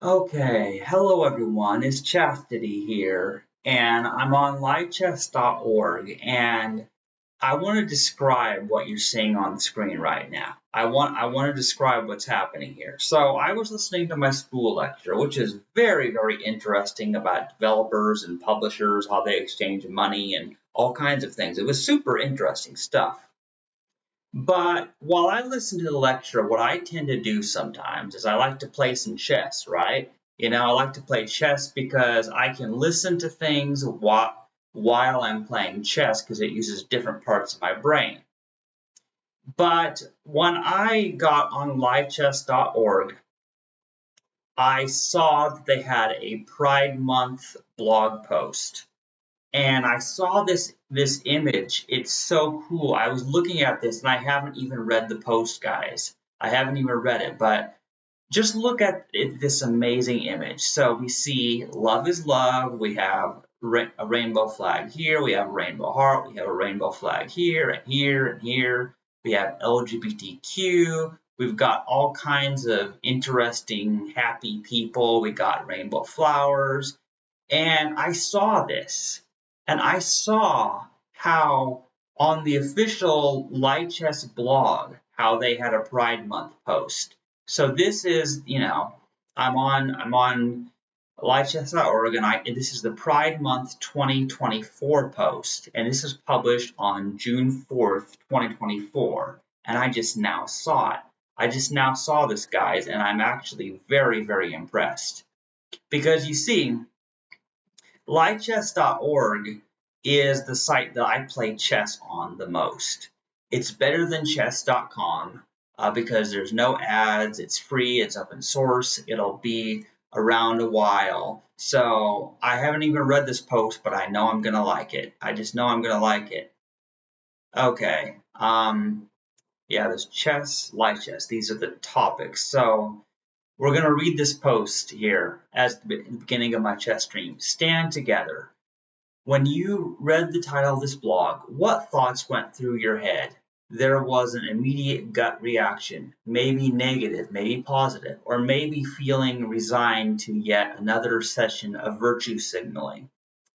Okay, hello everyone, it's Chastity here, and I'm on livechess.org, and I want to describe what you're seeing on the screen right now. I want to describe what's happening here. So I was listening to my school lecture, which is very interesting about developers and publishers, how they exchange money and all kinds of things. It was super interesting stuff. But while I listen to the lecture, what I tend to do sometimes is I like to play some chess, right? I like to play chess because I can listen to things while I'm playing chess because it uses different parts of my brain. But when I got on livechess.org, I saw that they had a Pride Month blog post. And I saw this image. It's so cool. I was looking at this and I haven't even read the post, guys. I haven't even read it, but just look at this amazing image. So we see love is love. We have a rainbow flag here. We have a rainbow heart. We have a rainbow flag here and here and here. We have LGBTQ. We've got all kinds of interesting, happy people. We got rainbow flowers. And I saw this, and I saw how on the official Light Chess blog, how they had a Pride Month post. So this is, I'm on livechess.org, and this is the Pride Month 2024 post, and this is published on June 4th, 2024, and I just now saw it. I just now saw this, guys, and I'm actually very impressed. Because you see, livechess.org is the site that I play chess on the most. It's better than chess.com because there's no ads, it's free, it's open source, it'll be around a while. So I haven't even read this post, but I know I'm going to like it. I just know I'm going to like it. Okay. Yeah, there's chess, live chess. These are the topics. So we're going to read this post here as the beginning of my chess stream. Stand together. When you read the title of this blog, what thoughts went through your head? There was an immediate gut reaction, maybe negative, maybe positive, or maybe feeling resigned to yet another session of virtue signaling.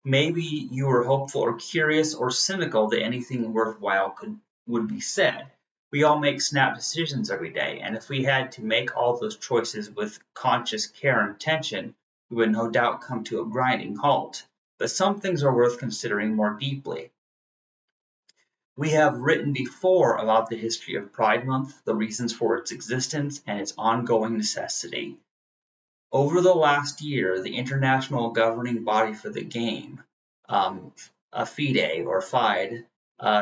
Maybe you were hopeful or curious or cynical that anything worthwhile would be said. We all make snap decisions every day, and if we had to make all those choices with conscious care and attention, we would no doubt come to a grinding halt. But some things are worth considering more deeply. We have written before about the history of Pride Month, the reasons for its existence, and its ongoing necessity. Over the last year, the international governing body for the game, FIDE or FIDE,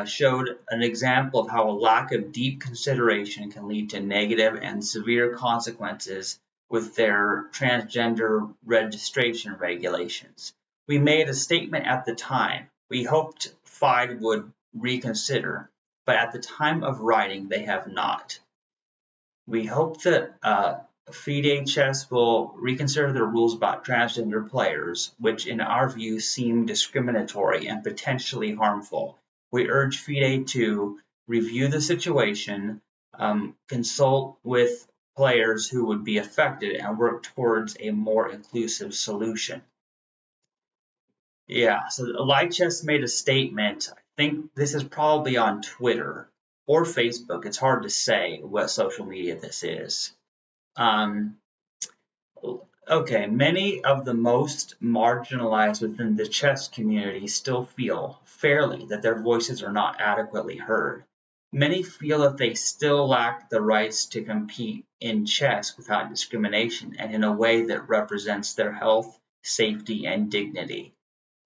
showed an example of how a lack of deep consideration can lead to negative and severe consequences with their transgender registration regulations. We made a statement at the time. We hoped FIDE would reconsider, but at the time of writing, they have not. We hope that FIDE Chess will reconsider their rules about transgender players, which in our view seem discriminatory and potentially harmful. We urge FIDE to review the situation, consult with players who would be affected, and work towards a more inclusive solution. Yeah, so Light Chess made a statement. I think this is probably on Twitter or Facebook. It's hard to say what social media this is. Okay, many of the most marginalized within the chess community still feel fairly that their voices are not adequately heard. Many feel that they still lack the rights to compete in chess without discrimination and in a way that represents their health, safety, and dignity.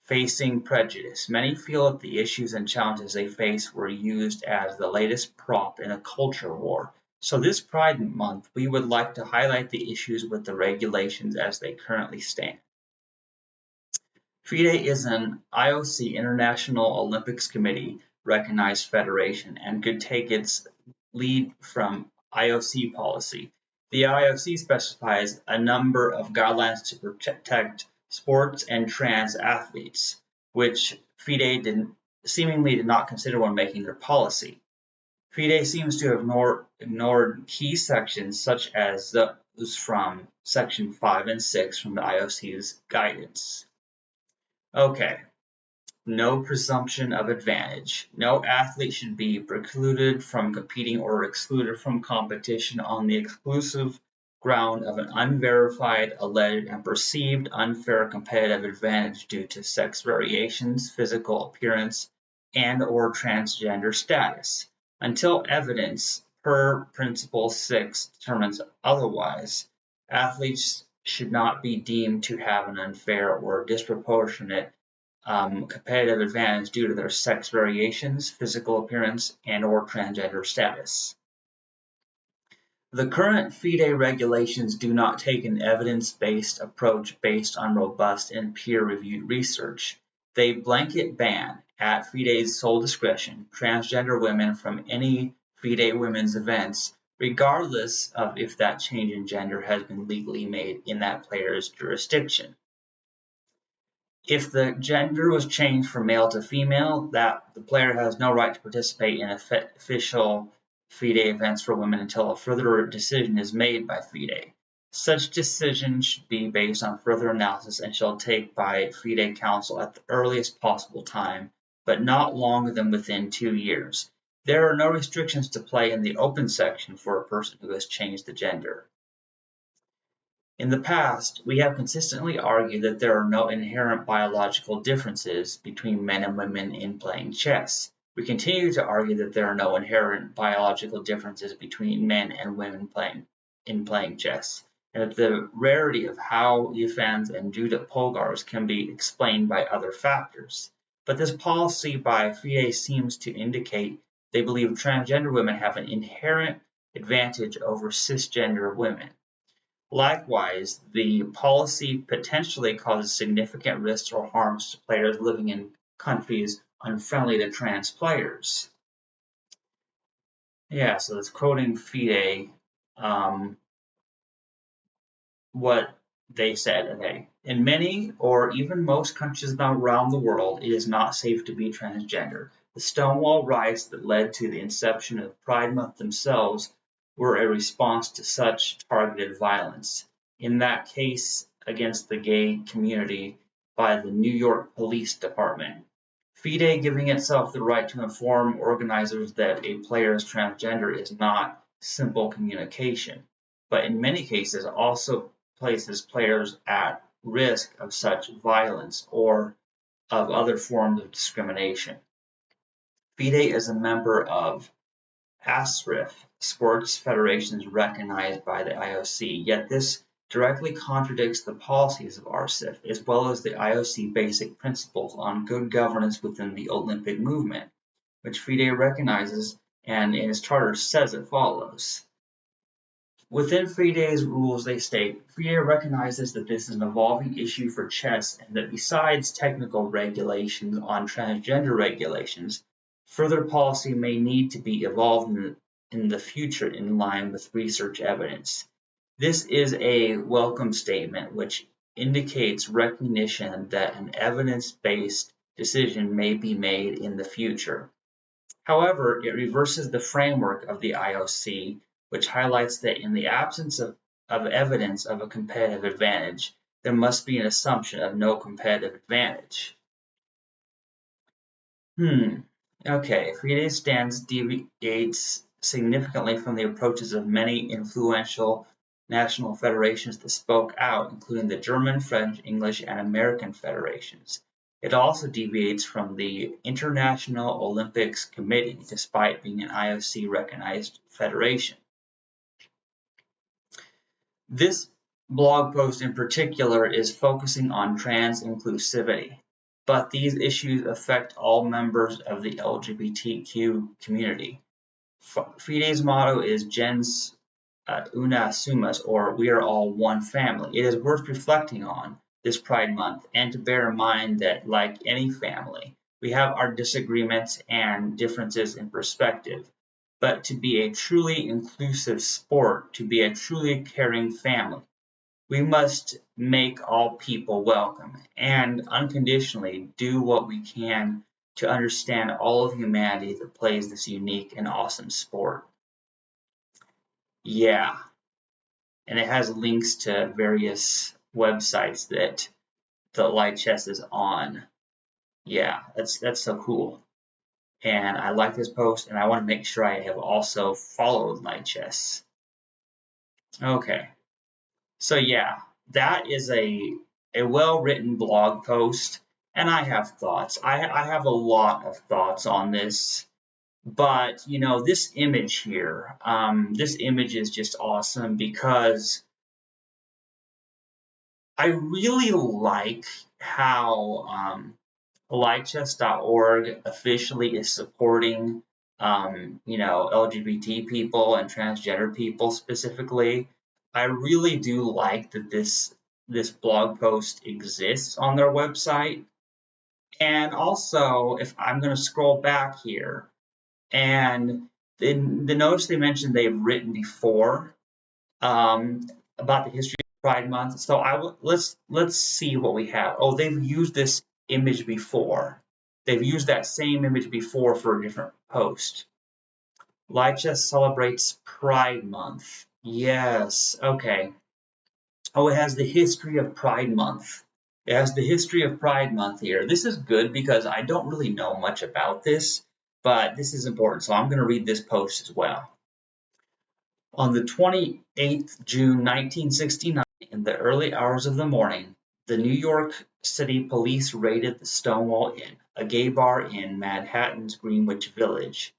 Facing prejudice. Many feel that the issues and challenges they face were used as the latest prop in a culture war. So this Pride Month, we would like to highlight the issues with the regulations as they currently stand. FIDE is an IOC International Olympics Committee recognized federation and could take its lead from IOC policy. The IOC specifies a number of guidelines to protect sports and trans athletes, which FIDE seemingly did not consider when making their policy. FIDE seems to have ignored key sections such as from Section 5 and 6 from the IOC's guidance. Okay. No presumption of advantage. No athlete should be precluded from competing or excluded from competition on the exclusive ground of an unverified, alleged, and perceived unfair competitive advantage due to sex variations, physical appearance, and/or transgender status, until evidence per Principle 6 determines otherwise. Athletes should not be deemed to have an unfair or disproportionate competitive advantage due to their sex variations, physical appearance, and/or transgender status. The current FIDE regulations do not take an evidence-based approach based on robust and peer-reviewed research. They blanket ban, at FIDE's sole discretion, transgender women from any FIDE women's events, regardless of if that change in gender has been legally made in that player's jurisdiction. If the gender was changed from male to female, that the player has no right to participate in official FIDE events for women until a further decision is made by FIDE. Such decision should be based on further analysis and shall take by FIDE Council at the earliest possible time, but not longer than within 2 years. There are no restrictions to play in the open section for a person who has changed the gender. In the past, we have consistently argued that there are no inherent biological differences between men and women in playing chess. We continue to argue that there are no inherent biological differences between men and women playing chess, and that the rarity of Hao Yifans and Judith Polgar's can be explained by other factors. But this policy by FIDE seems to indicate they believe transgender women have an inherent advantage over cisgender women. Likewise, the policy potentially causes significant risks or harms to players living in countries unfriendly to trans players. Yeah, so that's quoting FIDE, what they said. Okay. In many or even most countries around the world, it is not safe to be transgender. The Stonewall riots that led to the inception of Pride Month themselves were a response to such targeted violence. In that case against the gay community by the New York Police Department. FIDE giving itself the right to inform organizers that a player is transgender is not simple communication, but in many cases also places players at risk of such violence or of other forms of discrimination. FIDE is a member of ASRIF, sports federations recognized by the IOC, yet this directly contradicts the policies of ASRIF, as well as the IOC basic principles on good governance within the Olympic movement, which FIDE recognizes and in its charter says it follows. Within FIDE's rules, they state, FIDE recognizes that this is an evolving issue for chess and that besides technical regulations on transgender regulations, further policy may need to be evolved in the future in line with research evidence. This is a welcome statement which indicates recognition that an evidence-based decision may be made in the future. However, it reverses the framework of the IOC, which highlights that in the absence of evidence of a competitive advantage, there must be an assumption of no competitive advantage. Okay, FIDE's stance deviates significantly from the approaches of many influential national federations that spoke out, including the German, French, English, and American federations. It also deviates from the International Olympics Committee, despite being an IOC-recognized federation. This blog post in particular is focusing on trans inclusivity, but these issues affect all members of the LGBTQ community. FIDE's motto is Gens Una Sumus, or we are all one family. It is worth reflecting on this Pride Month and to bear in mind that, like any family, we have our disagreements and differences in perspective. But to be a truly inclusive sport, to be a truly caring family, we must make all people welcome and unconditionally do what we can to understand all of humanity that plays this unique and awesome sport. Yeah. and it has links to various websites that the light chess is on. Yeah, that's so cool. And I like this post, and I want to make sure I have also followed light chess. Okay, so yeah, that is a well-written blog post, and I have thoughts. I have a lot of thoughts on this. But you know, this image here, this image is just awesome because I really like how lightchess.org officially is supporting, you know, LGBT people and transgender people specifically. I really do like that this blog post exists on their website. And also, if I'm going to scroll back here, and the notice they mentioned they've written before about the history of Pride Month. So let's see what we have. Oh, they've used this image before. They've used that same image before for a different post. Licha celebrates Pride Month. Yes. Okay. Oh, it has the history of Pride Month. It has the history of Pride Month here. This is good because I don't really know much about this, but this is important. So I'm going to read this post as well. On the 28th June 1969, in the early hours of the morning, the New York City Police raided the Stonewall Inn, a gay bar in Manhattan's Greenwich Village.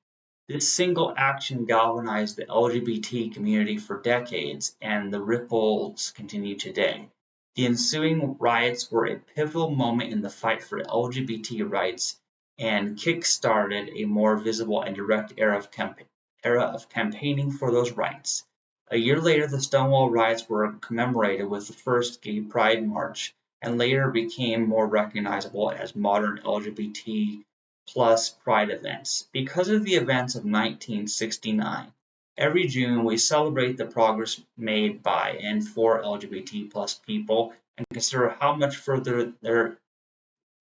This single action galvanized the LGBT community for decades, and the ripples continue today. The ensuing riots were a pivotal moment in the fight for LGBT rights and kick-started a more visible and direct era of campaigning for those rights. A year later, the Stonewall riots were commemorated with the first Gay Pride March, and later became more recognizable as modern LGBT plus Pride events. Because of the events of 1969, every June we celebrate the progress made by and for LGBT plus people and consider how much further there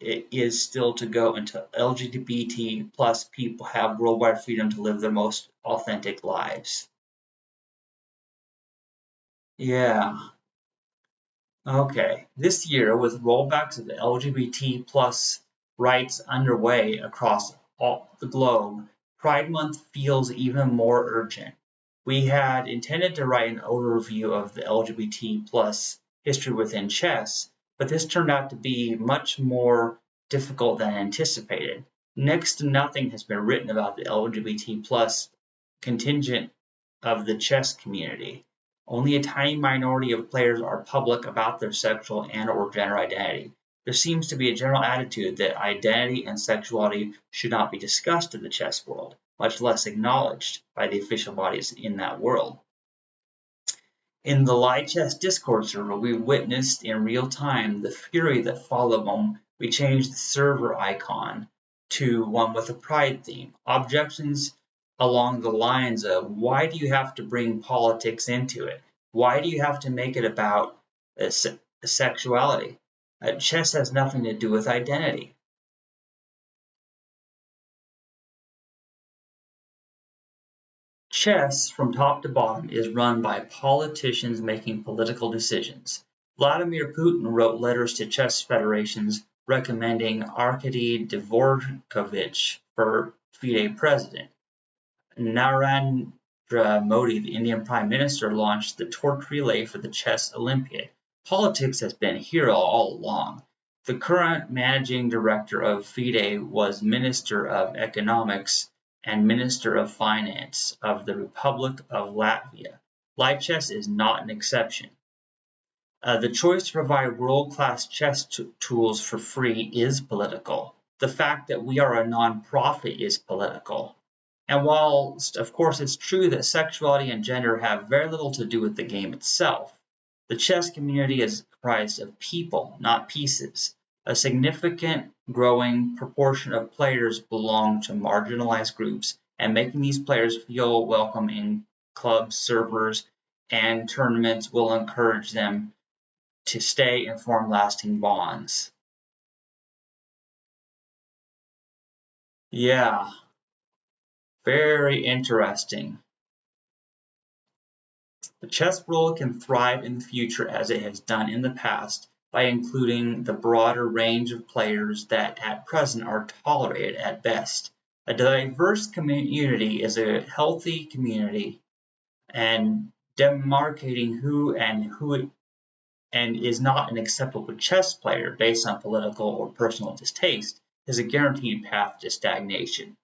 it is still to go until LGBT plus people have worldwide freedom to live their most authentic lives. Yeah. Okay. This year, with rollbacks of LGBT plus rights underway across all the globe, Pride Month feels even more urgent. We had intended to write an overview of the LGBT plus history within chess, but this turned out to be much more difficult than anticipated. Next to nothing has been written about the LGBT plus contingent of the chess community. Only a tiny minority of players are public about their sexual and/or gender identity. There seems to be a general attitude that identity and sexuality should not be discussed in the chess world, much less acknowledged by the official bodies in that world. In the live chess Discord server, we witnessed in real time the fury that followed when we changed the server icon to one with a pride theme. Objections along the lines of, why do you have to bring politics into it? Why do you have to make it about sexuality? Chess has nothing to do with identity. Chess, from top to bottom, is run by politicians making political decisions. Vladimir Putin wrote letters to chess federations recommending Arkady Dvorkovich for FIDE president. Narendra Modi, the Indian Prime Minister, launched the torch relay for the Chess Olympiad. Politics has been here all along. The current managing director of FIDE was Minister of Economics and Minister of Finance of the Republic of Latvia. Live chess is not an exception. The choice to provide world-class chess tools for free is political. The fact that we are a non-profit is political. And while, of course, it's true that sexuality and gender have very little to do with the game itself, the chess community is comprised of people, not pieces. A significant growing proportion of players belong to marginalized groups, and making these players feel welcome in clubs, servers, and tournaments will encourage them to stay and form lasting bonds. Yeah, very interesting. The chess world can thrive in the future as it has done in the past by including the broader range of players that at present are tolerated at best. A diverse community is a healthy community, and demarcating who and is not an acceptable chess player based on political or personal distaste is a guaranteed path to stagnation.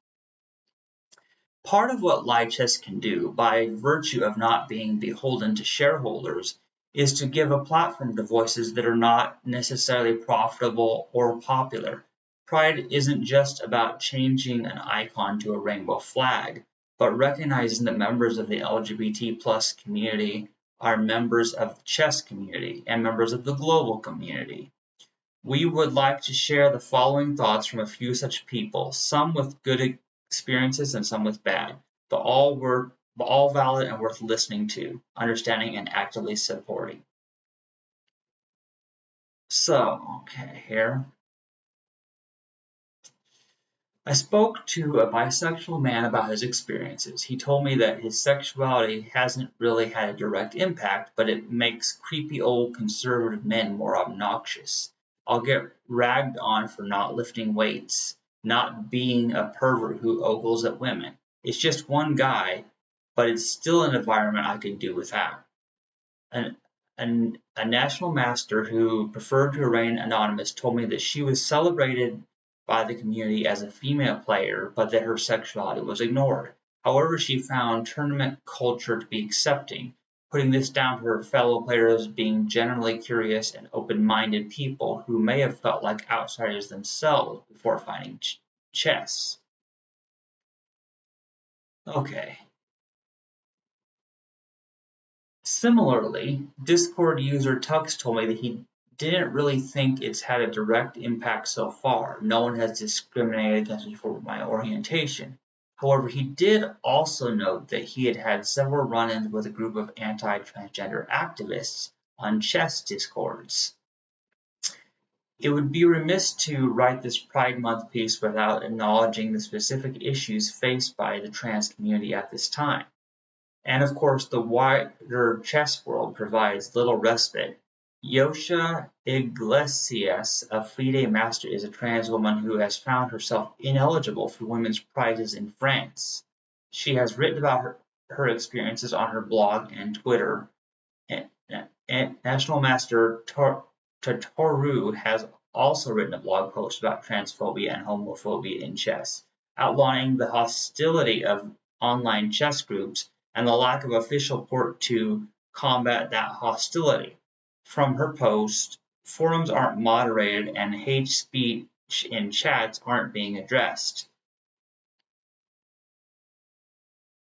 Part of what live chess can do, by virtue of not being beholden to shareholders, is to give a platform to voices that are not necessarily profitable or popular. Pride isn't just about changing an icon to a rainbow flag, but recognizing that members of the LGBT plus community are members of the chess community and members of the global community. We would like to share the following thoughts from a few such people, some with good experiences and some with bad, but all valid and worth listening to, understanding, and actively supporting. So, okay, here. I spoke to a bisexual man about his experiences. He told me that his sexuality hasn't really had a direct impact, but it makes creepy old conservative men more obnoxious. I'll get ragged on for not lifting weights, not being a pervert who ogles at women. It's just one guy, but it's still an environment I could do without. An, a national master who preferred to remain anonymous told me that she was celebrated by the community as a female player, but that her sexuality was ignored. However, she found tournament culture to be accepting, putting this down to her fellow players being generally curious and open-minded people who may have felt like outsiders themselves before finding chess. Okay. Similarly, Discord user Tux told me that he didn't really think it's had a direct impact so far. No one has discriminated against me for my orientation. However, he did also note that he had had several run-ins with a group of anti-transgender activists on chess discords. It would be remiss to write this Pride Month piece without acknowledging the specific issues faced by the trans community at this time. And of course, the wider chess world provides little respite. Yosha Iglesias, a FIDE master, is a trans woman who has found herself ineligible for women's prizes in France. She has written about her experiences on her blog and Twitter. And National Master Toru has also written a blog post about transphobia and homophobia in chess, outlining the hostility of online chess groups and the lack of official support to combat that hostility. From her post, forums aren't moderated and hate speech in chats aren't being addressed.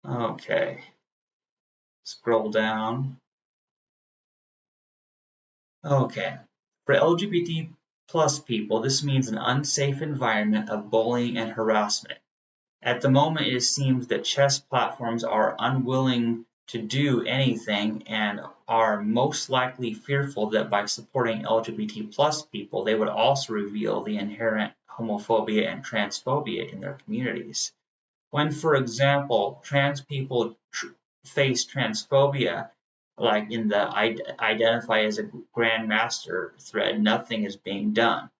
Okay. Scroll down. Okay. For LGBT plus people, this means an unsafe environment of bullying and harassment. At the moment, it seems that chess platforms are unwilling to do anything and are most likely fearful that by supporting LGBT plus people, they would also reveal the inherent homophobia and transphobia in their communities. When, for example, trans people face transphobia, like in the identify as a grandmaster thread, nothing is being done.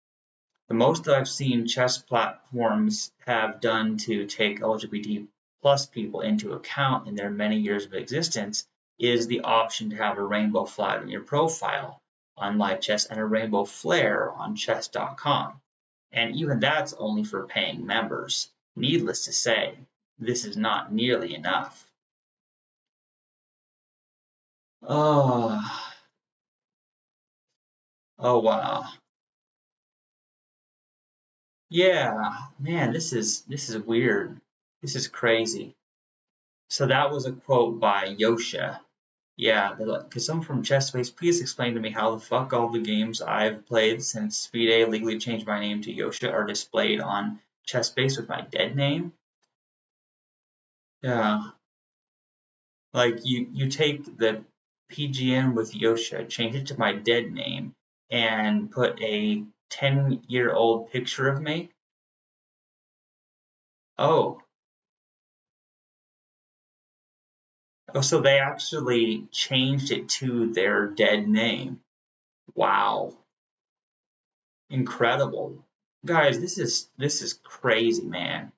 The most that I've seen chess platforms have done to take LGBT plus people into account in their many years of existence is the option to have a rainbow flag in your profile on live chess and a rainbow flare on chess.com. And even that's only for paying members. Needless to say, this is not nearly enough. Oh, oh wow. Yeah, man, this is weird. This is crazy. So that was a quote by Yosha. Yeah, because someone from ChessBase, please explain to me how the fuck all the games I've played since FIDE legally changed my name to Yosha are displayed on ChessBase with my dead name. Yeah, like you take the PGN with Yosha, change it to my dead name, and put a 10-year-old picture of me. Oh, Oh, so they actually changed it to their dead name. Wow. Incredible. Guys, this is crazy, man.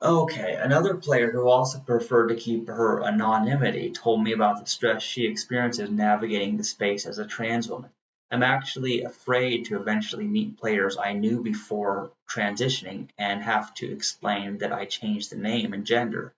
Okay, another player who also preferred to keep her anonymity told me about the stress she experiences navigating the space as a trans woman. I'm actually afraid to eventually meet players I knew before transitioning and have to explain that I changed the name and gender.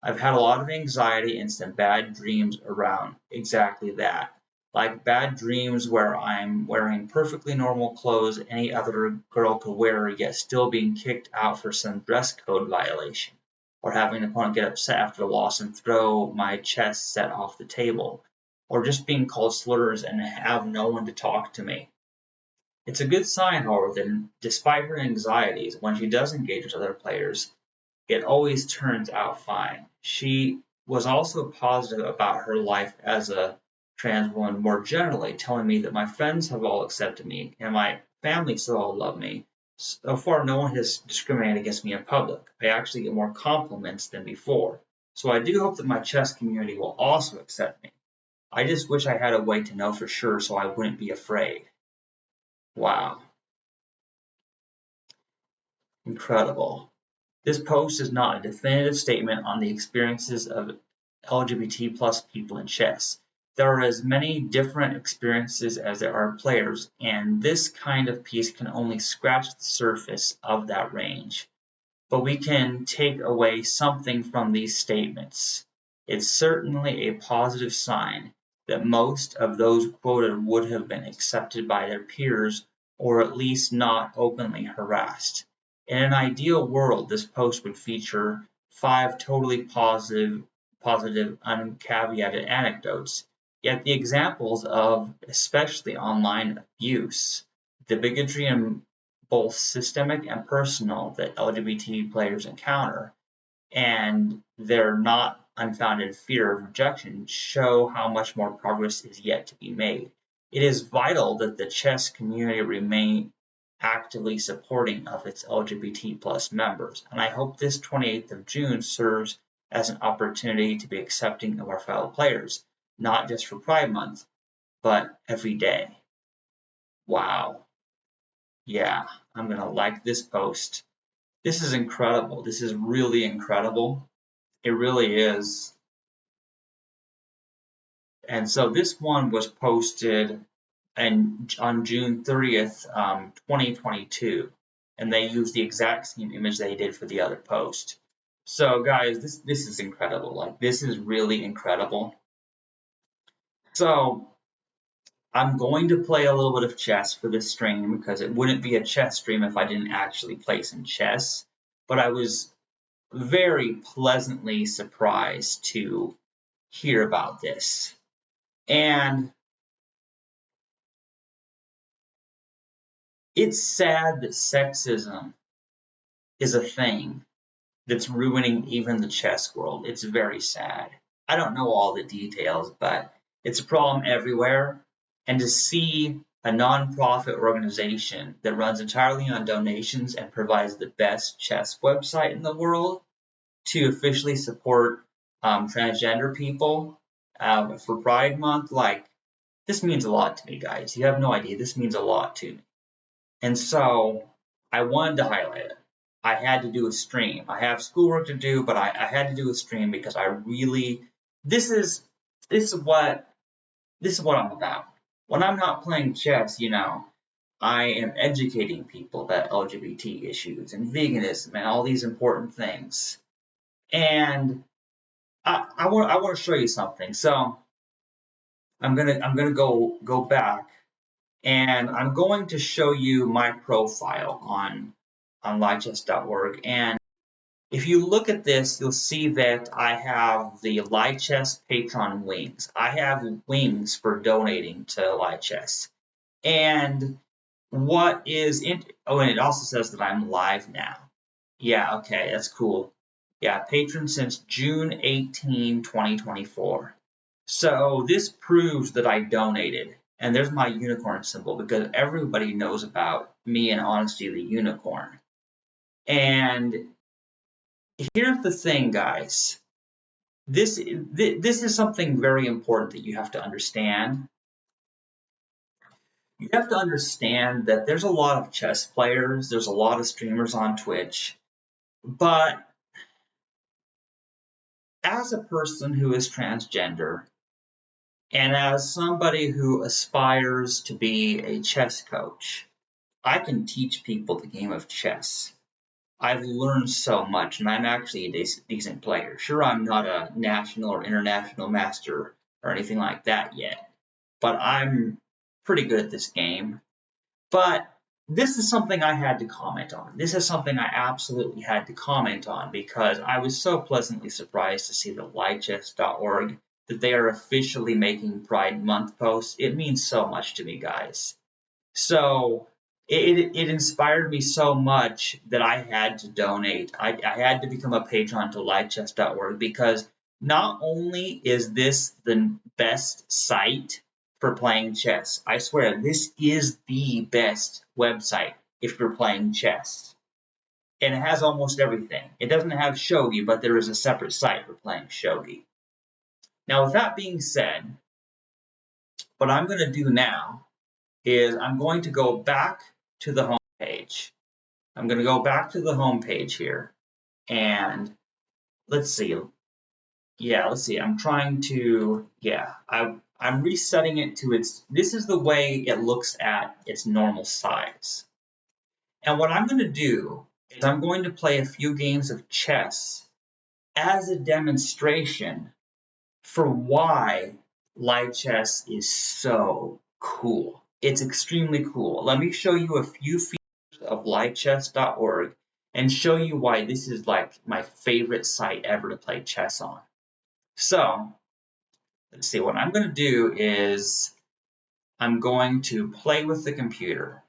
I've had a lot of anxiety and some bad dreams around exactly that. Like bad dreams where I'm wearing perfectly normal clothes any other girl could wear, yet still being kicked out for some dress code violation. Or having an opponent get upset after a loss and throw my chess set off the table. Or just being called slurs and have no one to talk to me. It's a good sign, however, that despite her anxieties, when she does engage with other players, it always turns out fine. She was also positive about her life as a trans woman more generally, telling me that my friends have all accepted me and my family still all love me. So far, no one has discriminated against me in public. I actually get more compliments than before. So I do hope that my chess community will also accept me. I just wish I had a way to know for sure so I wouldn't be afraid. Wow, incredible. This post is not a definitive statement on the experiences of LGBT plus people in chess. There are as many different experiences as there are players, and this kind of piece can only scratch the surface of that range. But we can take away something from these statements. It's certainly a positive sign that most of those quoted would have been accepted by their peers or at least not openly harassed. In an ideal world, this post would feature 5 totally positive, uncaveated anecdotes. Yet the examples of, especially online abuse, the bigotry and both systemic and personal that LGBT players encounter, and their not unfounded fear of rejection show how much more progress is yet to be made. It is vital that the chess community remain actively supporting of its LGBT plus members, and I hope this 28th of June serves as an opportunity to be accepting of our fellow players, not just for Pride Month, but every day. Wow. Yeah, I'm gonna like this post. This is incredible. This is really incredible. It really is. And so this one was posted on June 30th, 2022, and they used the exact same image they did for the other post. So guys, this is incredible. Like this is really incredible. So I'm going to play a little bit of chess for this stream because it wouldn't be a chess stream if I didn't actually play some chess. But I was very pleasantly surprised to hear about this. And it's sad that sexism is a thing that's ruining even the chess world. It's very sad. I don't know all the details, but it's a problem everywhere. And to see a nonprofit organization that runs entirely on donations and provides the best chess website in the world to officially support transgender people for Pride Month, like, this means a lot to me, guys. You have no idea. This means a lot to me. And so I wanted to highlight it. I had to do a stream. I have schoolwork to do, but I had to do a stream because I really this is this is what I'm about. When I'm not playing chess, I am educating people about LGBT issues and veganism and all these important things. And I want to show you something. So I'm gonna go back, and I'm going to show you my profile on lichess.org. And if you look at this, you'll see that I have the Lichess Patreon wings. I have wings for donating to Lichess. And what is in? Oh, and it also says that I'm live now. Yeah, okay, that's cool. Yeah, patron since June 18, 2024. So this proves that I donated. And there's my unicorn symbol because everybody knows about me and Honesty the Unicorn. And here's the thing, guys. this is something very important that you have to understand. You have to understand that there's a lot of chess players, there's a lot of streamers on Twitch, but as a person who is transgender and as somebody who aspires to be a chess coach, I can teach people the game of chess. I've learned so much, and I'm actually a decent player. Sure, I'm not a national or international master or anything like that yet, but I'm pretty good at this game. But this is something I had to comment on. This is something I absolutely had to comment on because I was so pleasantly surprised to see that livechess.org, that they are officially making Pride Month posts. It means so much to me, guys. So it inspired me so much that I had to donate. I had to become a patron to livechess.org because not only is this the best site for playing chess, I swear this is the best website if you're playing chess. And it has almost everything. It doesn't have shogi, but there is a separate site for playing shogi. Now, with that being said, what I'm going to do now is I'm going to go back to the home page. I'm going to go back to the home page here, and let's see. Yeah, let's see. I'm trying to, I'm resetting it to this is the way it looks at its normal size. And what I'm going to do is I'm going to play a few games of chess as a demonstration for why live chess is so cool. It's extremely cool. Let me show you a few features of livechess.org and show you why this is like my favorite site ever to play chess on. So, let's see, what I'm going to do is I'm going to play with the computer.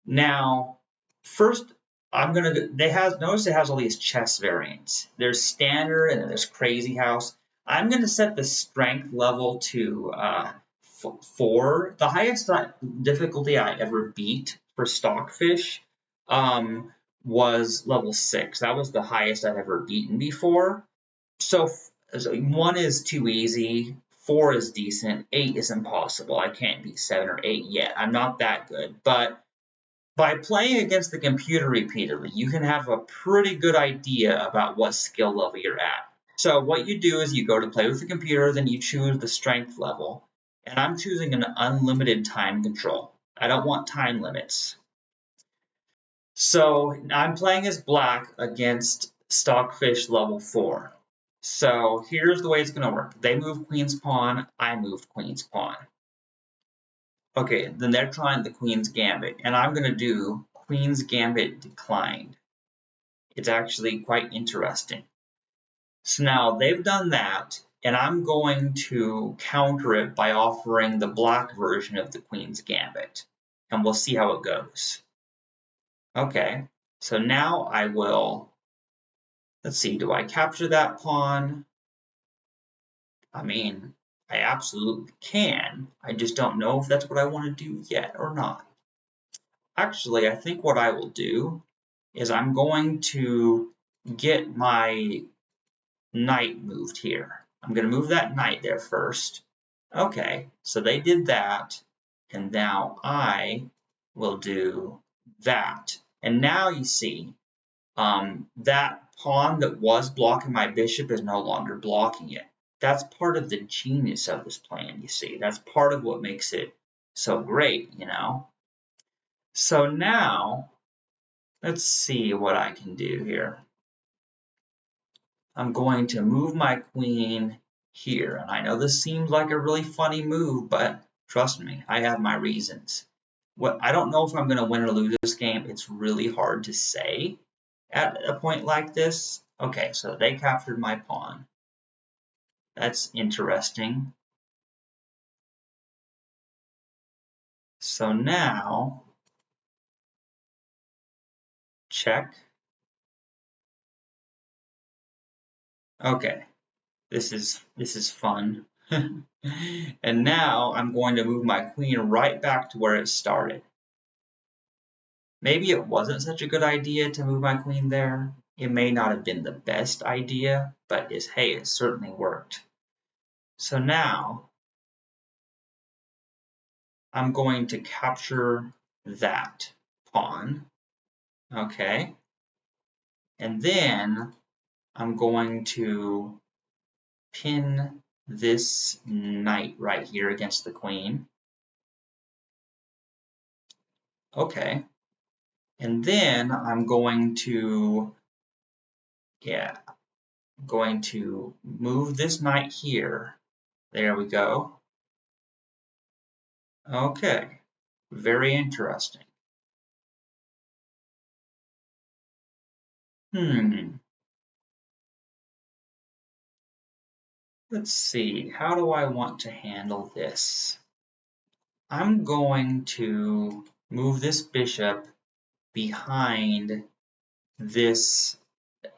Now, first, notice it has all these chess variants. There's standard and then there's crazy house. I'm going to set the strength level to 4. The highest difficulty I ever beat for Stockfish was level 6. That was the highest I've ever beaten before. So 1 is too easy, 4 is decent, 8 is impossible. I can't beat 7 or 8 yet. I'm not that good, but by playing against the computer repeatedly, you can have a pretty good idea about what skill level you're at. So what you do is you go to play with the computer, then you choose the strength level, and I'm choosing an unlimited time control. I don't want time limits. So I'm playing as black against Stockfish level 4. So here's the way it's going to work. They move queen's pawn, I move queen's pawn. Okay, then they're trying the queen's gambit, and I'm going to do queen's gambit declined. It's actually quite interesting. So now they've done that, and I'm going to counter it by offering the black version of the queen's gambit, and we'll see how it goes. Okay, so now I will, let's see, do I capture that pawn? I mean, I absolutely can. I just don't know if that's what I want to do yet or not. Actually, I think what I will do is I'm going to get my knight moved here. I'm going to move that knight there first. Okay, so they did that, and now I will do that. And now you see, that pawn that was blocking my bishop is no longer blocking it. That's part of the genius of this plan, you see. That's part of what makes it so great, you know. So now, let's see what I can do here. I'm going to move my queen here. And I know this seems like a really funny move, but trust me, I have my reasons. I don't know if I'm going to win or lose this game. It's really hard to say at a point like this. Okay, so they captured my pawn. That's interesting. So now, check. Okay, this is fun. And now I'm going to move my queen right back to where it started. Maybe it wasn't such a good idea to move my queen there. It may not have been the best idea, but hey, it certainly worked. So now I'm going to capture that pawn, okay? And then I'm going to pin this knight right here against the queen. Okay. And then I'm going to, move this knight here. There we go. Okay. Very interesting. Let's see. How do I want to handle this? I'm going to move this bishop behind this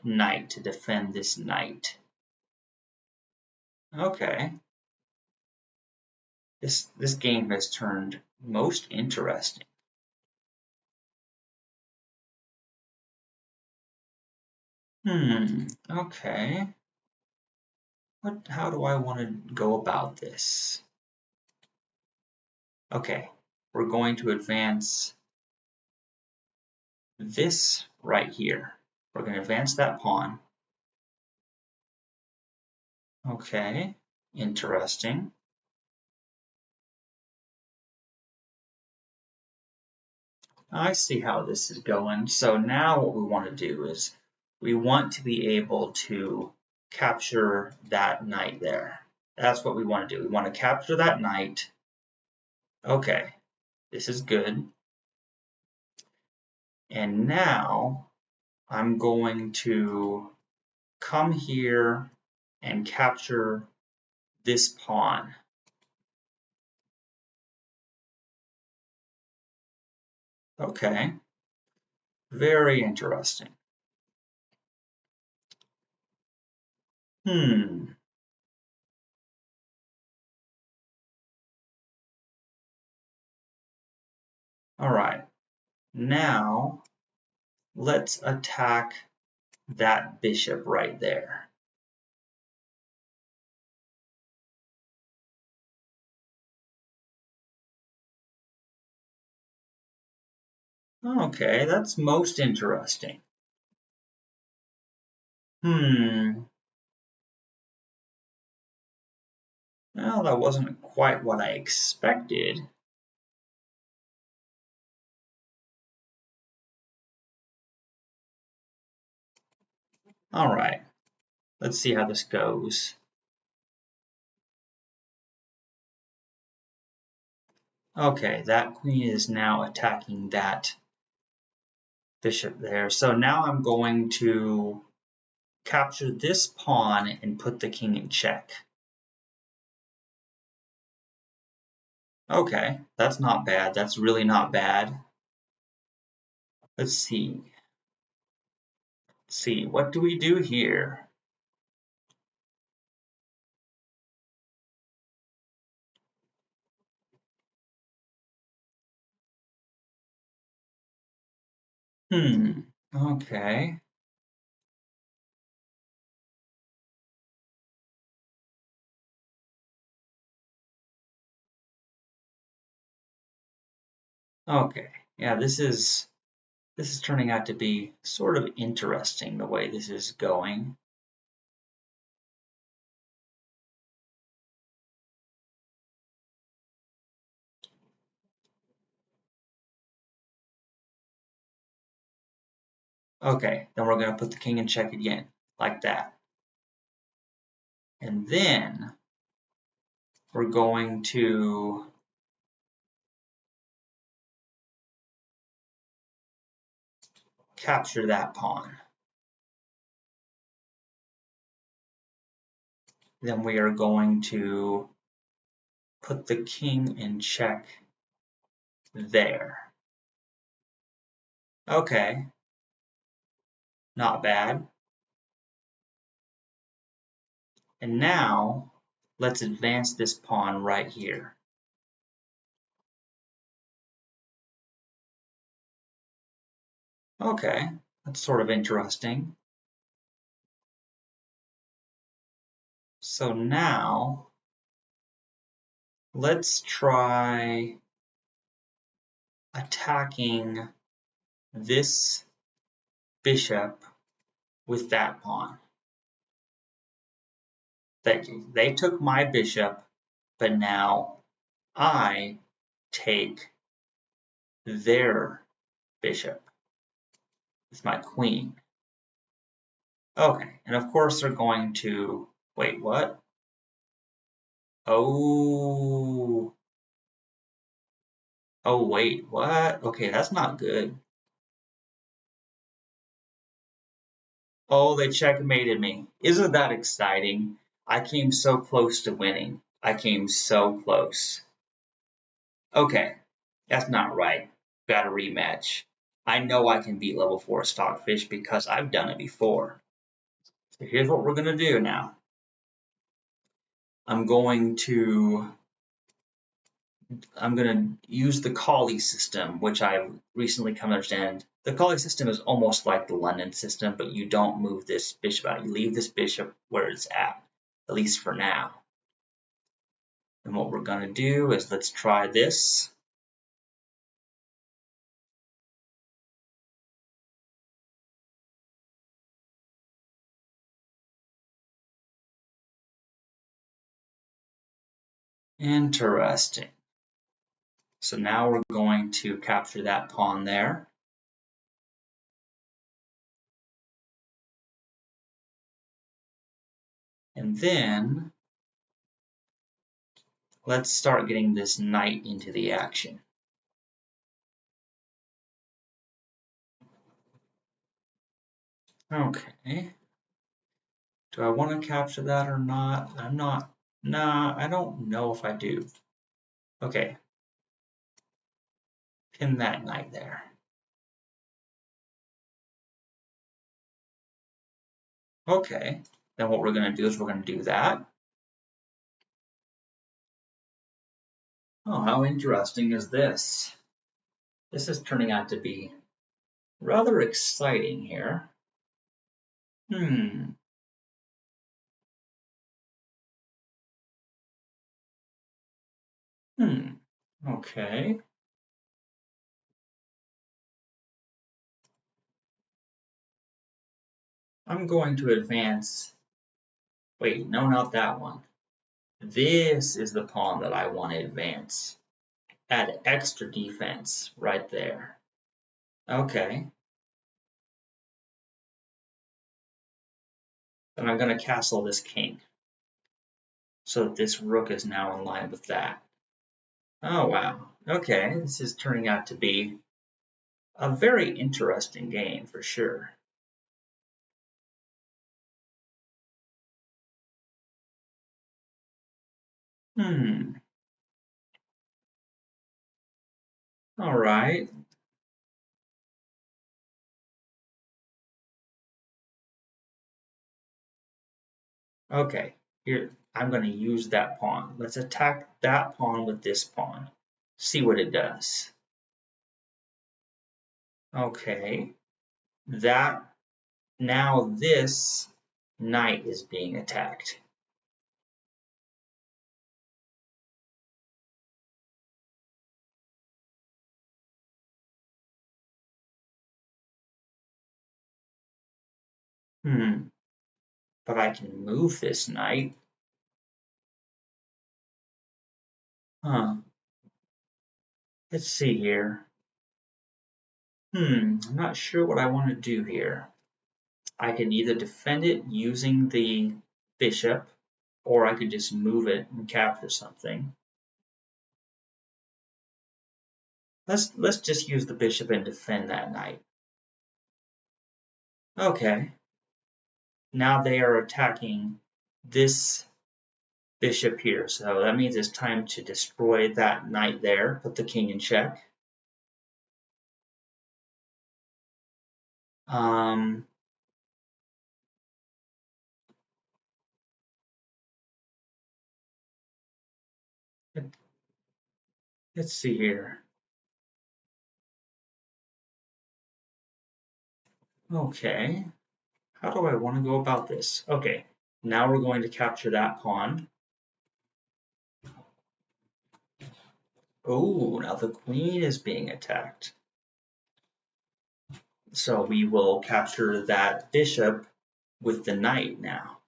knight to defend this knight. Okay. This game has turned most interesting. Okay. How do I want to go about this? Okay, we're going to advance this right here. We're going to advance that pawn. Okay, interesting. I see how this is going. So now what we want to do is we want to be able to capture that knight there. That's what we want to do. We want to capture that knight. Okay, this is good. And now I'm going to come here and capture this pawn. Okay, very interesting. All right, now let's attack that bishop right there. Okay, that's most interesting. Well, that wasn't quite what I expected. All right, let's see how this goes. Okay, that queen is now attacking that bishop there. So now I'm going to capture this pawn and put the king in check. Okay, that's not bad. That's really not bad. Let's see. What do we do here? Okay. Okay. Yeah, this is turning out to be sort of interesting the way this is going. Okay, then we're going to put the king in check again, like that. And then we're going to capture that pawn. Then we are going to put the king in check there. Okay, not bad. And now let's advance this pawn right here. Okay, that's sort of interesting. So now let's try attacking this bishop with that pawn. They took my bishop, but now I take their bishop with my queen. Okay, and of course they're going to, wait, what? Oh, oh wait, what? Okay, that's not good. Oh, they checkmated me. Isn't that exciting? I came so close to winning. I came so close. Okay, that's not right. Got a rematch. I know I can beat level 4 Stockfish because I've done it before. So here's what we're going to do now. I'm going to use the Kali system, which I've recently come to understand. The Kali system is almost like the London system, but you don't move this bishop out. You leave this bishop where it's at least for now. And what we're going to do is let's try this. Interesting. So now we're going to capture that pawn there. And then let's start getting this knight into the action. Okay. Do I want to capture that or not? I'm not. Nah, I don't know if I do. Okay. Pin that knight there. Okay. Then what we're going to do is we're going to do that. Oh, how interesting is this? This is turning out to be rather exciting here. Hmm. Okay. I'm going to advance. Wait, no, not that one. This is the pawn that I want to advance. Add extra defense right there. Okay. Then I'm going to castle this king. So that this rook is now in line with that. Oh, wow. Okay, this is turning out to be a very interesting game for sure. All right. Okay, here, I'm going to use that pawn. Let's attack that pawn with this pawn. See what it does. Okay, that, now this knight is being attacked. But I can move this knight. Huh, let's see here. I'm not sure what I want to do here. I can either defend it using the bishop, or I could just move it and capture something. Let's just use the bishop and defend that knight. Okay. Now they are attacking this bishop here, so that means it's time to destroy that knight there, put the king in check. Um, let's see here. Okay, how do I want to go about this? Okay, Now we're going to capture that pawn. Oh, now the queen is being attacked. So we will capture that bishop with the knight now.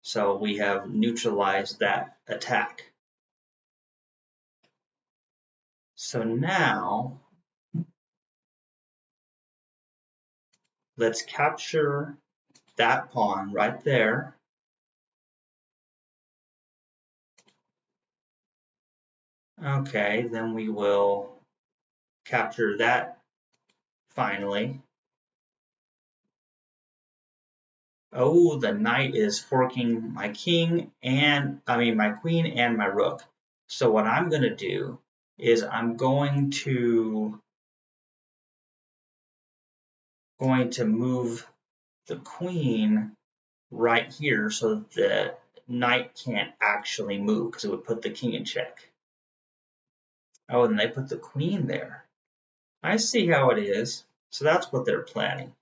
So we have neutralized that attack. So now let's capture that pawn right there. Okay, then we will capture that finally. Oh, the knight is forking my king and, my queen and my rook. So what I'm going to do is I'm going to move the queen right here so that the knight can't actually move because it would put the king in check. Oh, and they put the queen there. I see how it is. So that's what they're planning.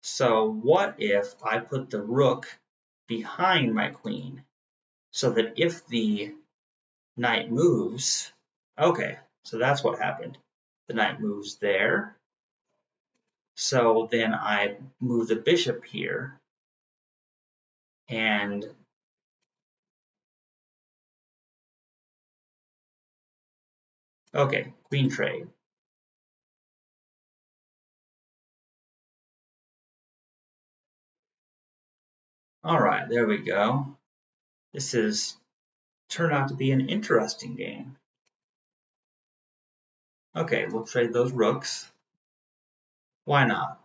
So what if I put the rook behind my queen so that if the knight moves, okay, so that's what happened. The knight moves there. So then I move the bishop here and okay, queen trade. All right, there we go. This has turned out to be an interesting game. Okay, we'll trade those rooks. Why not?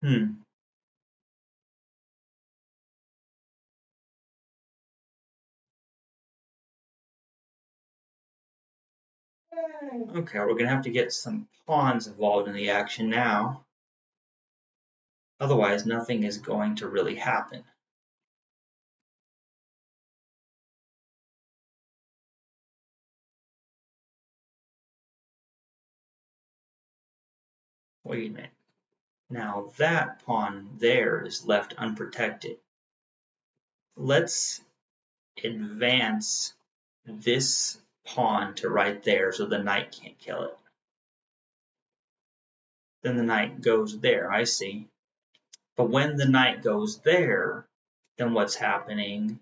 Hmm. Okay, we're gonna have to get some pawns involved in the action now. Otherwise, nothing is going to really happen. Wait a minute. Now that pawn there is left unprotected. Let's advance this pawn to right there so the knight can't kill it. Then the knight goes there, I see. But when the knight goes there, then what's happening?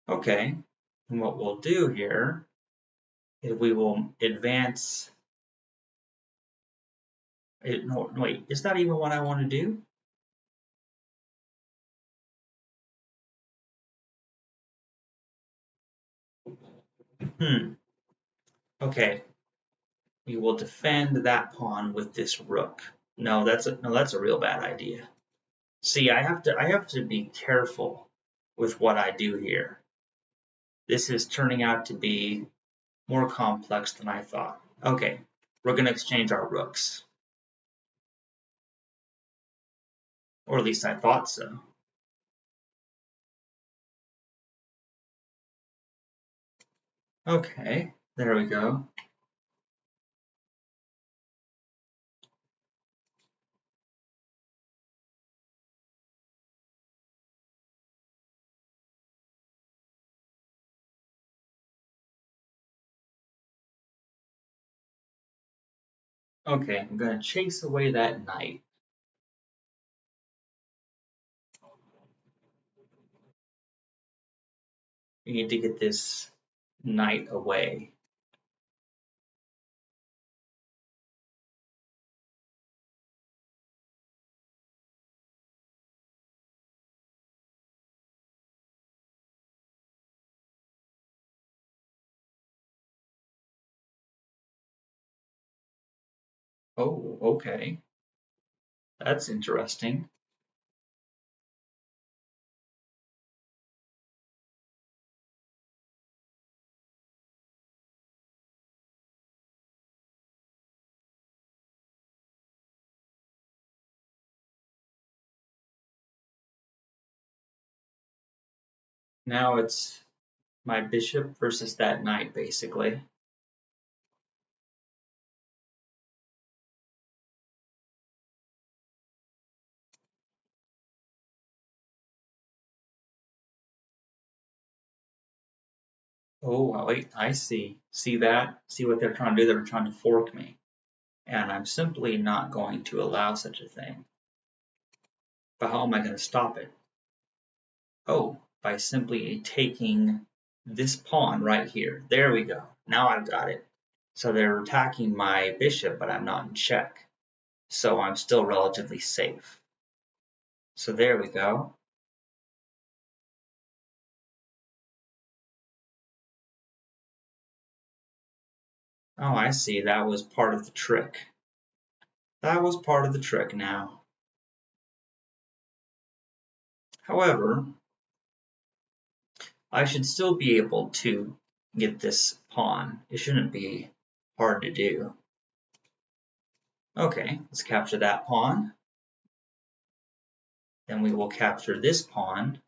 Okay. And what we'll do here is we will advance it. No, wait, is that even what I want to do? Okay. We will defend that pawn with this rook. No, that's a real bad idea. See, I have to be careful with what I do here. This is turning out to be more complex than I thought. Okay, we're going to exchange our rooks. Or at least I thought so. Okay, there we go. Okay, I'm going to chase away that knight. We need to get this knight away. Oh, okay. That's interesting. Now it's my bishop versus that knight, basically. Oh, wait, I see. See that? See what they're trying to do? They're trying to fork me. And I'm simply not going to allow such a thing. But how am I going to stop it? Oh, by simply taking this pawn right here. There we go. Now I've got it. So they're attacking my bishop, but I'm not in check. So I'm still relatively safe. So there we go. Oh, I see. That was part of the trick. That was part of the trick now. However, I should still be able to get this pawn. It shouldn't be hard to do. Okay, let's capture that pawn. Then we will capture this pawn.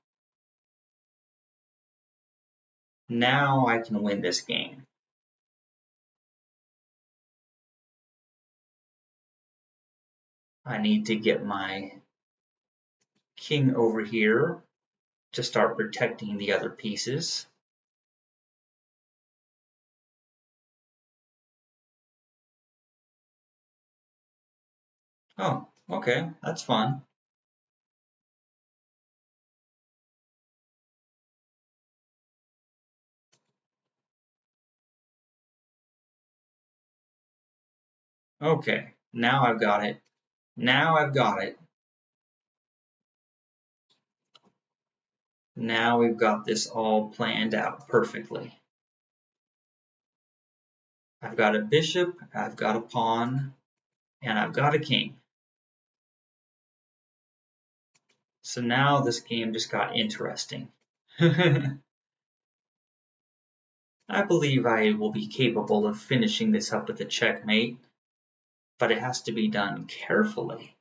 Now I can win this game. I need to get my king over here to start protecting the other pieces. Oh, okay, that's fun. Okay, now I've got it. Now I've got it. Now we've got this all planned out perfectly. I've got a bishop, I've got a pawn, and I've got a king. So now this game just got interesting. I believe I will be capable of finishing this up with a checkmate, but it has to be done carefully.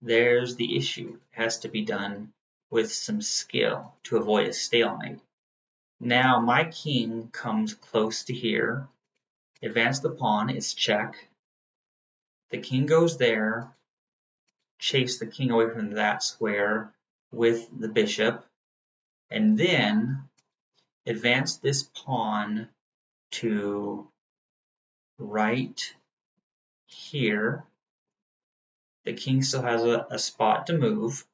There's the issue. It has to be done with some skill to avoid a stalemate. Now my king comes close to here. Advance the pawn, it's check. The king goes there. Chase the king away from that square with the bishop. And then advance this pawn to right here. The king still has a spot to move.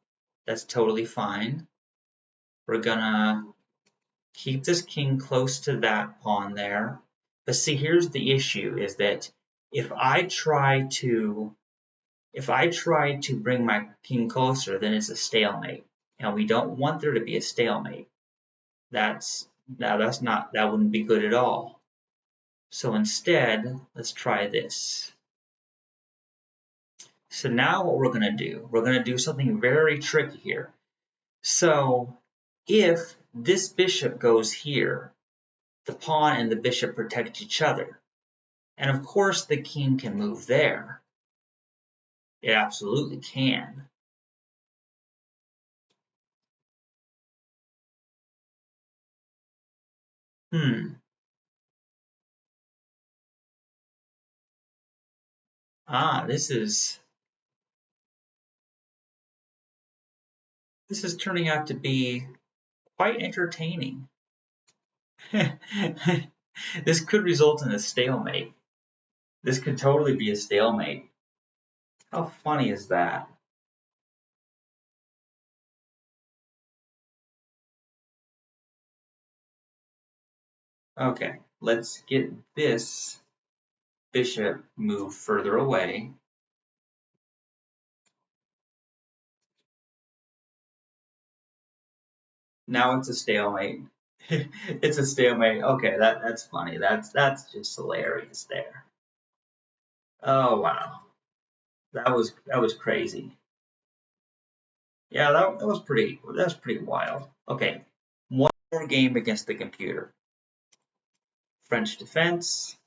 That's totally fine. We're gonna keep this king close to that pawn there. But see, here's the issue is that if I try to bring my king closer, then it's a stalemate. And we don't want there to be a stalemate. That wouldn't be good at all. So instead, let's try this. So now what we're going to do something very tricky here. So if this bishop goes here, the pawn and the bishop protect each other. And of course the king can move there. It absolutely can. This is turning out to be quite entertaining. This could result in a stalemate. This could totally be a stalemate. How funny is that? Okay, let's get this bishop moved further away. Now it's a stalemate. It's a stalemate. Okay, that's funny. That's just hilarious there. Oh wow. That was crazy. Yeah, that was pretty wild. Okay. One more game against the computer. French defense.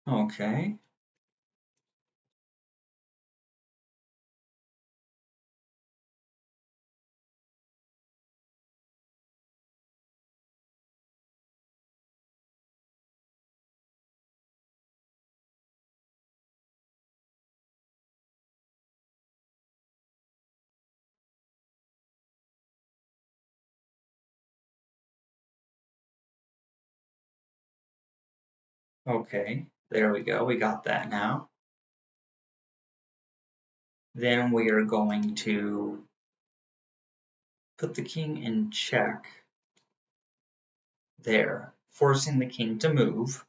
Okay. Okay, there we go. We got that now. Then we are going to put the king in check there, forcing the king to move,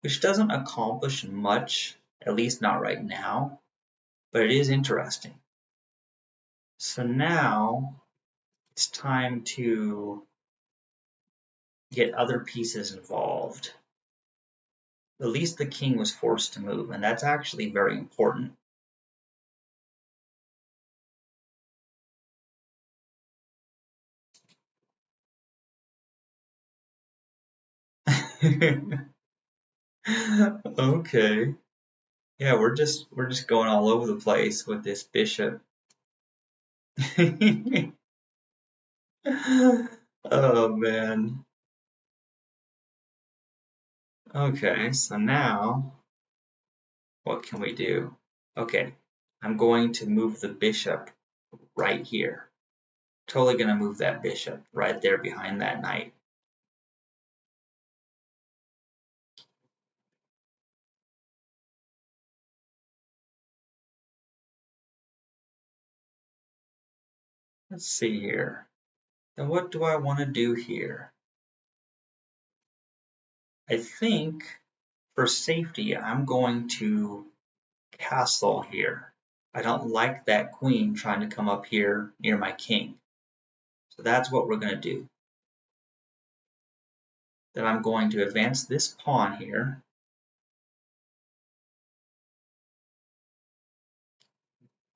which doesn't accomplish much, at least not right now, but it is interesting. So now it's time to get other pieces involved. At least the king was forced to move, and that's actually very important. Okay. Yeah, we're just going all over the place with this bishop. Oh man. Okay, so now what can we do? Okay, I'm going to move the bishop right here. Totally gonna move that bishop right there behind that knight. Let's see here. Then what do I want to do here? I think for safety, I'm going to castle here. I don't like that queen trying to come up here near my king. So that's what we're going to do. Then I'm going to advance this pawn here.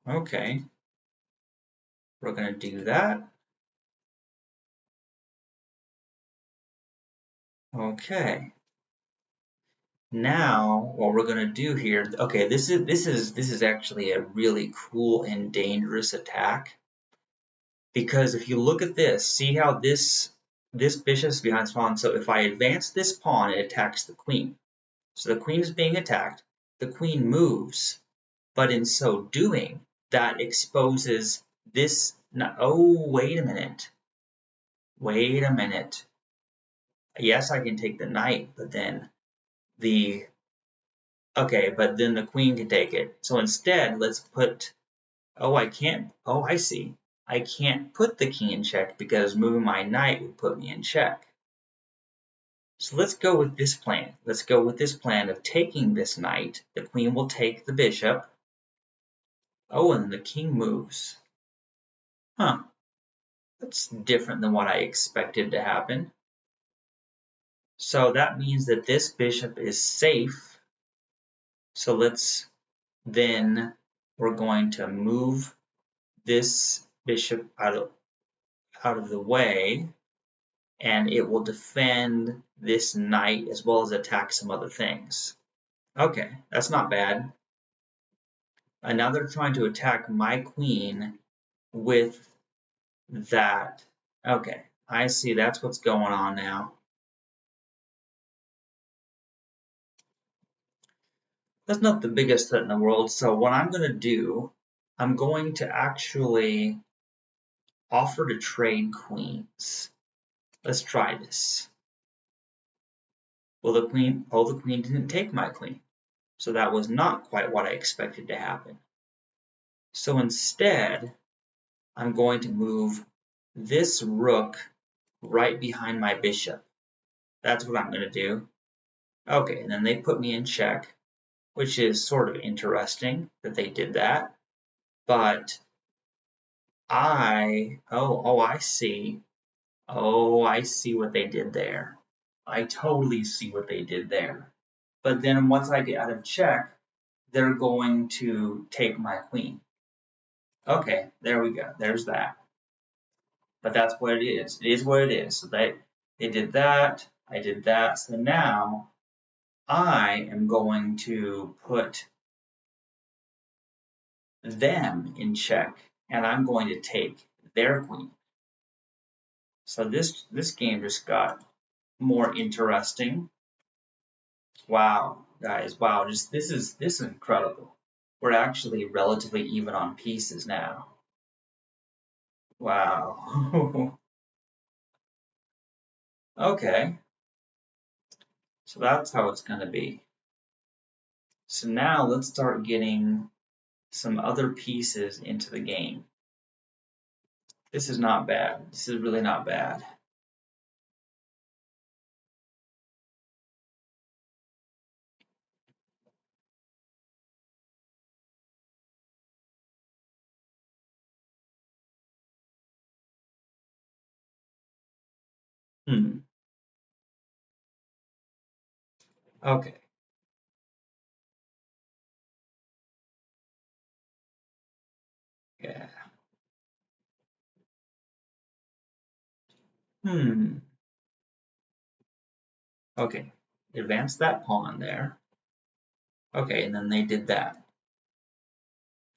Okay, we're going to do that. Okay. Now what we're going to do here, okay, this is actually a really cool and dangerous attack, because if you look at this, see how this bishop is behind this pawn. So if I advance this pawn, it attacks the queen. So the queen is being attacked. The queen moves, but in so doing, that exposes this. Oh, wait a minute. Wait a minute. Yes, I can take the knight, but then the okay, but then the queen can take it. So instead, let's put. Oh, I can't. Oh, I see. I can't put the king in check because moving my knight would put me in check. So let's go with this plan. Let's go with this plan of taking this knight. The queen will take the bishop. Oh, and the king moves. Huh. That's different than what I expected to happen. So that means that this bishop is safe. So we're going to move this bishop out of the way, and it will defend this knight as well as attack some other things. Okay, that's not bad. And now they're trying to attack my queen with that. Okay, I see. That's what's going on now. That's not the biggest threat in the world. So what I'm going to do, I'm going to actually offer to trade queens. Let's try this. Well, the queen didn't take my queen. So that was not quite what I expected to happen. So instead, I'm going to move this rook right behind my bishop. That's what I'm going to do. Okay, and then they put me in check, which is sort of interesting that they did that. But I see. Oh, I see what they did there. I totally see what they did there. But then once I get out of check, they're going to take my queen. Okay, there we go. There's that. But that's what it is. It is what it is. So they did that. I did that. So now I am going to put them in check, and I'm going to take their queen. So this game just got more interesting. Wow, guys, wow, just this is incredible. We're actually relatively even on pieces now. Wow. Okay. So that's how it's going to be. So now let's start getting some other pieces into the game. This is not bad. This is really not bad. Okay. Yeah. Hmm. Okay. Advance that pawn there. Okay, and then they did that.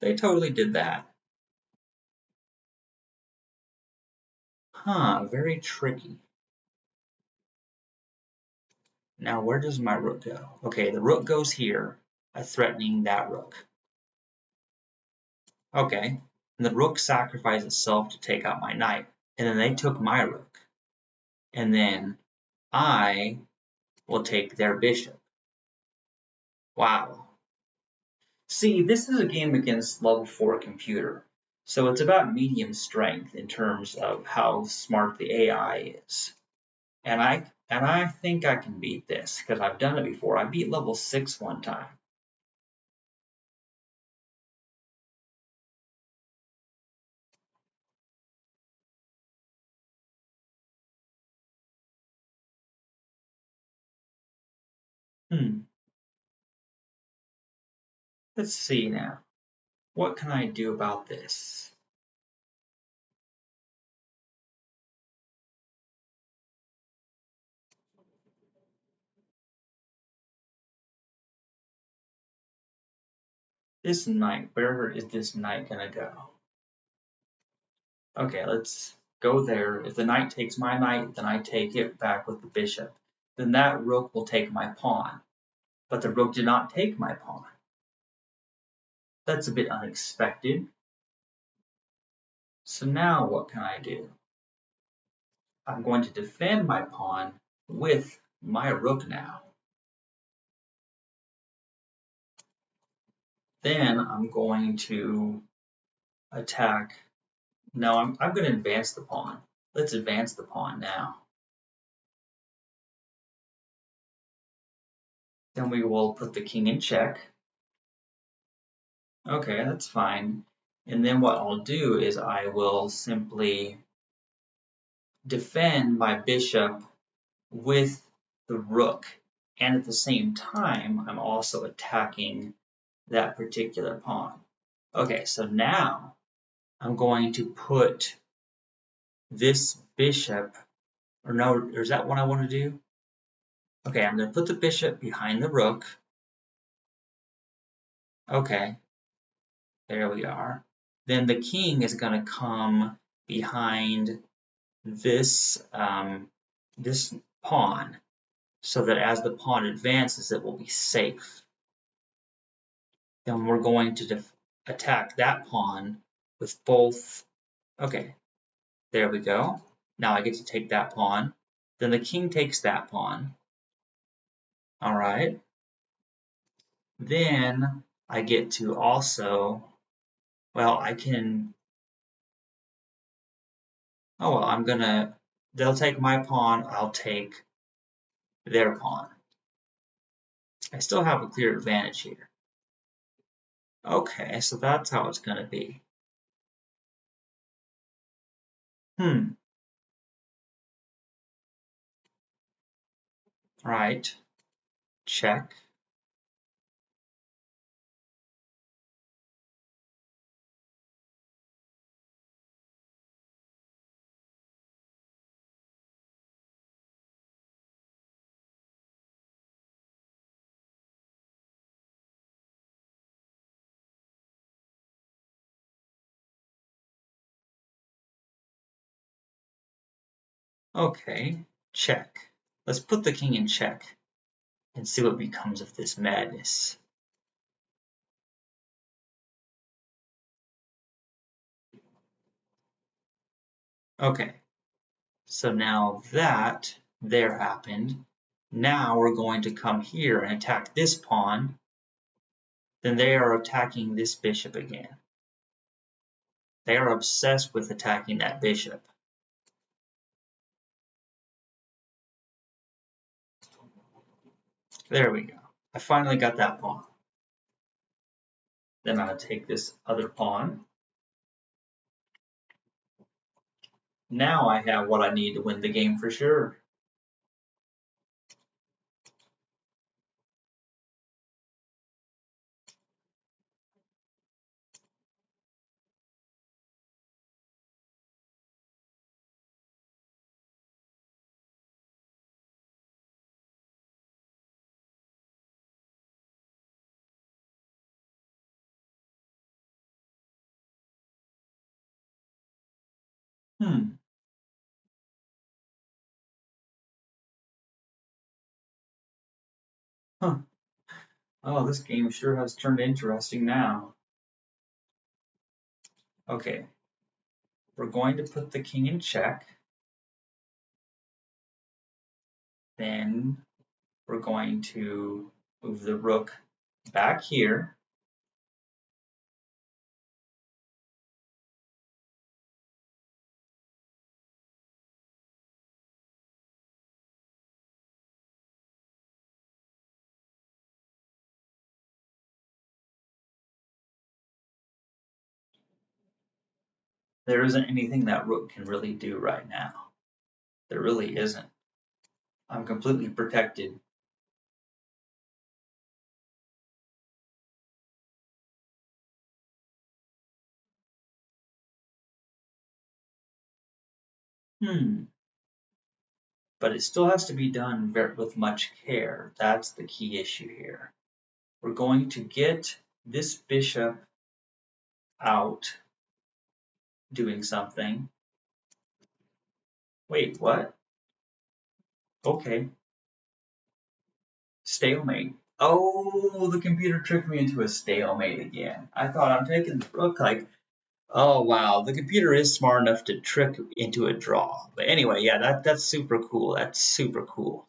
They totally did that. Huh, very tricky. Now, where does my rook go? Okay, the rook goes here, threatening that rook. Okay, and the rook sacrificed itself to take out my knight, and then they took my rook. And then I will take their bishop. Wow. See, this is a game against level 4 computer, so it's about medium strength in terms of how smart the AI is. And I think I can beat this because I've done it before. I beat level 6 one time. Let's see now. What can I do about this? This knight, where is this knight gonna go? Okay, let's go there. If the knight takes my knight, then I take it back with the bishop. Then that rook will take my pawn. But the rook did not take my pawn. That's a bit unexpected. So now what can I do? I'm going to defend my pawn with my rook now. Then I'm going to attack. No, I'm going to advance the pawn. Let's advance the pawn now. Then we will put the king in check. Okay, that's fine. And then what I'll do is I will simply defend my bishop with the rook. And at the same time, I'm also attacking that particular pawn. Okay, so now I'm going to put this bishop, or no, or is that what I want to do? Okay, I'm going to put the bishop behind the rook. Okay, there we are. Then the king is going to come behind this, this pawn, so that as the pawn advances, it will be safe. Then we're going to attack that pawn with both. Okay, there we go. Now I get to take that pawn. Then the king takes that pawn. All right. Then I get to also, well, I can, oh, well, I'm gonna, they'll take my pawn, I'll take their pawn. I still have a clear advantage here. Okay, so that's how it's gonna be. Right, check. Okay, check. Let's put the king in check and see what becomes of this madness. Okay, so now that there happened, Now we're going to come here and attack this pawn. Then they are attacking this bishop again. They are obsessed with attacking that bishop. There we go. I finally got that pawn. Then I'm going to take this other pawn. Now I have what I need to win the game for sure. Hmm. Huh. Oh, this game sure has turned interesting now. Okay. We're going to put the king in check. Then we're going to move the rook back here. There isn't anything that rook can really do right now. There really isn't. I'm completely protected. But it still has to be done with much care. That's the key issue here. We're going to get this bishop out doing something. Wait, what? Okay. Stalemate. Oh, the computer tricked me into a stalemate again. I thought I'm taking the rook like, oh wow, the computer is smart enough to trick into a draw. But anyway, yeah, that's super cool. That's super cool.